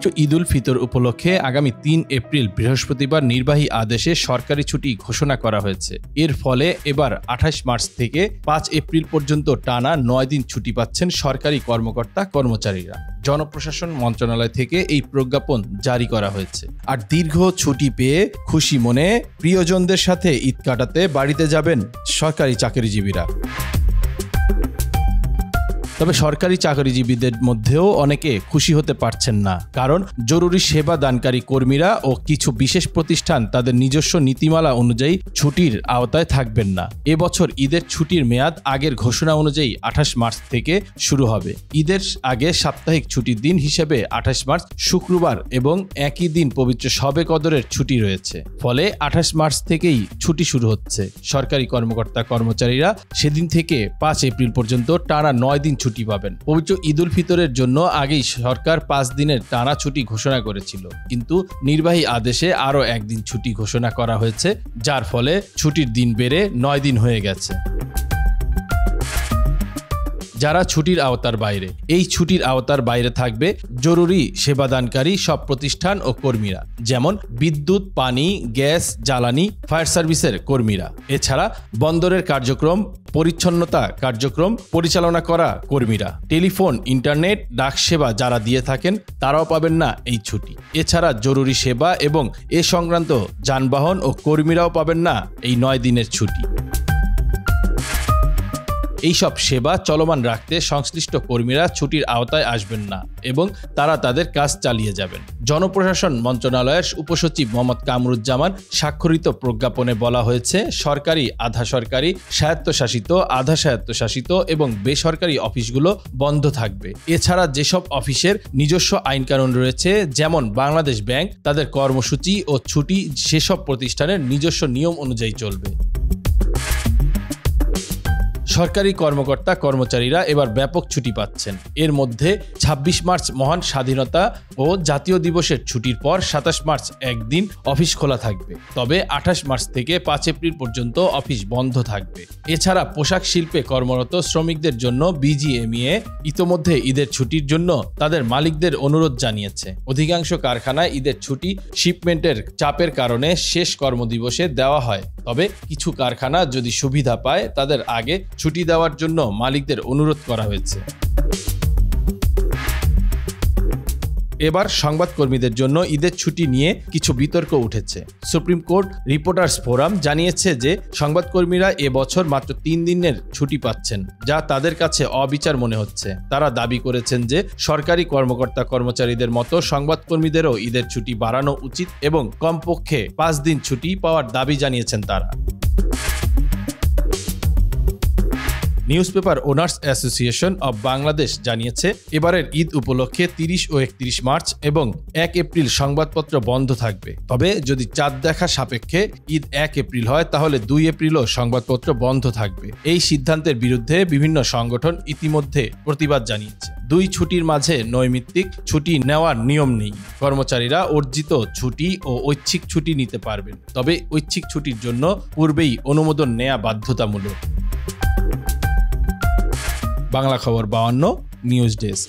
পবিত্র ঈদ উল ফিতর উপলক্ষে আগামী ৩ এপ্রিল বৃহস্পতিবার নির্বাহী আদেশে সরকারি ছুটি ঘোষণা করা হয়েছে। এর ফলে এবার ২৮ মার্চ থেকে ৫ এপ্রিল পর্যন্ত টানা ৯ দিন ছুটি পাচ্ছেন সরকারি কর্মকর্তা কর্মচারীরা। জনপ্রশাসন মন্ত্রণালয় থেকে এই প্রজ্ঞাপন জারি করা হয়েছে। আর দীর্ঘ ছুটি পেয়ে খুশি মনে প্রিয়জনদের সাথে ঈদ কাটাতে বাড়িতে যাবেন সরকারি চাকরিজীবীরা। তবে সরকারি চাকরিজীবীদের মধ্যেও অনেকে খুশি হতে পারছেন না, কারণ জরুরি সেবা দানকারী কর্মীরা ও কিছু বিশেষ প্রতিষ্ঠান তাদের নিজস্ব নীতিমালা অনুযায়ী ছুটির আওতায় থাকবেন না। এবছর ঈদের ছুটির মেয়াদ আগের ঘোষণা অনুযায়ী ২৮ মার্চ থেকে শুরু হবে। ঈদের আগে সাপ্তাহিক ছুটির দিন হিসেবে ২৮ মার্চ শুক্রবার এবং একই দিন পবিত্র শবে কদরের ছুটি রয়েছে। ফলে ২৮ মার্চ থেকেই ছুটি শুরু হচ্ছে। সরকারি কর্মকর্তা কর্মচারীরা সেদিন থেকে ৫ এপ্রিল পর্যন্ত টানা ৯ দিন ছুটি পাবেন। পবিত্র ঈদ উল ফিতরের জন্য আগেই সরকার ৫ দিনের টানা ছুটি ঘোষণা করেছিল, কিন্তু নির্বাহী আদেশে আরও একদিন ছুটি ঘোষণা করা হয়েছে, যার ফলে ছুটির দিন বেড়ে ৯ দিন হয়ে গেছে। যারা ছুটির আওতার বাইরে, এই ছুটির আওতার বাইরে থাকবে জরুরি সেবাদানকারী সব প্রতিষ্ঠান ও কর্মীরা, যেমন বিদ্যুৎ, পানি, গ্যাস, জ্বালানি, ফায়ার সার্ভিসের কর্মীরা। এছাড়া বন্দরের কার্যক্রম, পরিচ্ছন্নতা কার্যক্রম পরিচালনা করা কর্মীরা, টেলিফোন, ইন্টারনেট, ডাক সেবা যারা দিয়ে থাকেন তারাও পাবেন না এই ছুটি। এছাড়া জরুরি সেবা এবং এ সংক্রান্ত যানবাহন ও কর্মীরাও পাবেন না এই ৯ দিনের ছুটি। এইসব সেবা চলমান রাখতে সংশ্লিষ্ট কর্মীরা ছুটির আওতায় আসবেন না এবং তারা তাদের কাজ চালিয়ে যাবেন। জনপ্রশাসন মন্ত্রণালয়ের উপসচিব মোহাম্মদ কামরুজ্জামান স্বাক্ষরিত প্রজ্ঞাপনে বলা হয়েছে, সরকারি, আধা সরকারি, স্বায়ত্তশাসিত, আধা স্বায়ত্তশাসিত এবং বেসরকারি অফিসগুলো বন্ধ থাকবে। এছাড়া যেসব অফিসের নিজস্ব আইনকানুন রয়েছে, যেমন বাংলাদেশ ব্যাংক, তাদের কর্মসূচি ও ছুটি সেসব প্রতিষ্ঠানের নিজস্ব নিয়ম অনুযায়ী চলবে। সরকারি কর্মকর্তা কর্মচারীরা এবার ব্যাপক ছুটি পাচ্ছেন। এর মধ্যে ২৬ মার্চ মহান স্বাধীনতা ও জাতীয় দিবসের ছুটির পর ২৭ মার্চ একদিন অফিস খোলা থাকবে। তবে ২৮ মার্চ থেকে ৫ এপ্রিল পর্যন্ত অফিস বন্ধ থাকবে। এছাড়া পোশাক শিল্পে কর্মরত শ্রমিকদের জন্য বিজিএমইএ ইতোমধ্যে ঈদের ছুটির জন্য তাদের মালিকদের অনুরোধ জানিয়েছে। অধিকাংশ কারখানায় ঈদের ছুটি শিপমেন্টের চাপের কারণে শেষ কর্মদিবসে দেওয়া হয়। তবে কিছু কারখানা যদি সুবিধা পায় তাদের আগে ছুটি দেওয়ার জন্য মালিকদের অনুরোধ করা হয়েছে। এবার সংবাদকর্মীদের জন্য ঈদের ছুটি নিয়ে কিছু বিতর্ক উঠেছে। সুপ্রিম কোর্ট রিপোর্টার্স ফোরাম জানিয়েছে যে সংবাদকর্মীরা এবছর মাত্র ৩ দিনের ছুটি পাচ্ছেন, যা তাদের কাছে অবিচার মনে হচ্ছে। তারা দাবি করেছেন যে সরকারি কর্মকর্তা কর্মচারীদের মতো সংবাদকর্মীদেরও ঈদের ছুটি বাড়ানো উচিত এবং কমপক্ষে ৫ দিন ছুটি পাওয়ার দাবি জানিয়েছেন তারা। Newspaper owners association of Bangladesh জানিয়েছে, এবারের ঈদ উপলক্ষে ৩০ ও ৩১ মার্চ এবং ১ এপ্রিল সংবাদপত্র বন্ধ থাকবে। তবে যদি চাঁদ দেখা সাপেক্ষে ঈদ ১ এপ্রিল হয়, তাহলে ২ এপ্রিলও সংবাদপত্র বন্ধ থাকবে। এই সিদ্ধান্তের বিরুদ্ধে বিভিন্ন সংগঠন ইতিমধ্যে প্রতিবাদ জানিয়েছে। ২ ছুটির মাঝে নৈমিত্তিক ছুটি নেওয়ার নিয়ম নেই। কর্মচারীরা অর্জিত ছুটি ও ঐচ্ছিক ছুটি নিতে পারবেন, তবে ঐচ্ছিক ছুটির জন্য পূর্বেই অনুমোদন নেওয়া বাধ্যতামূলক। বাংলা খবর ৫২ নিউজ ডেস্ক।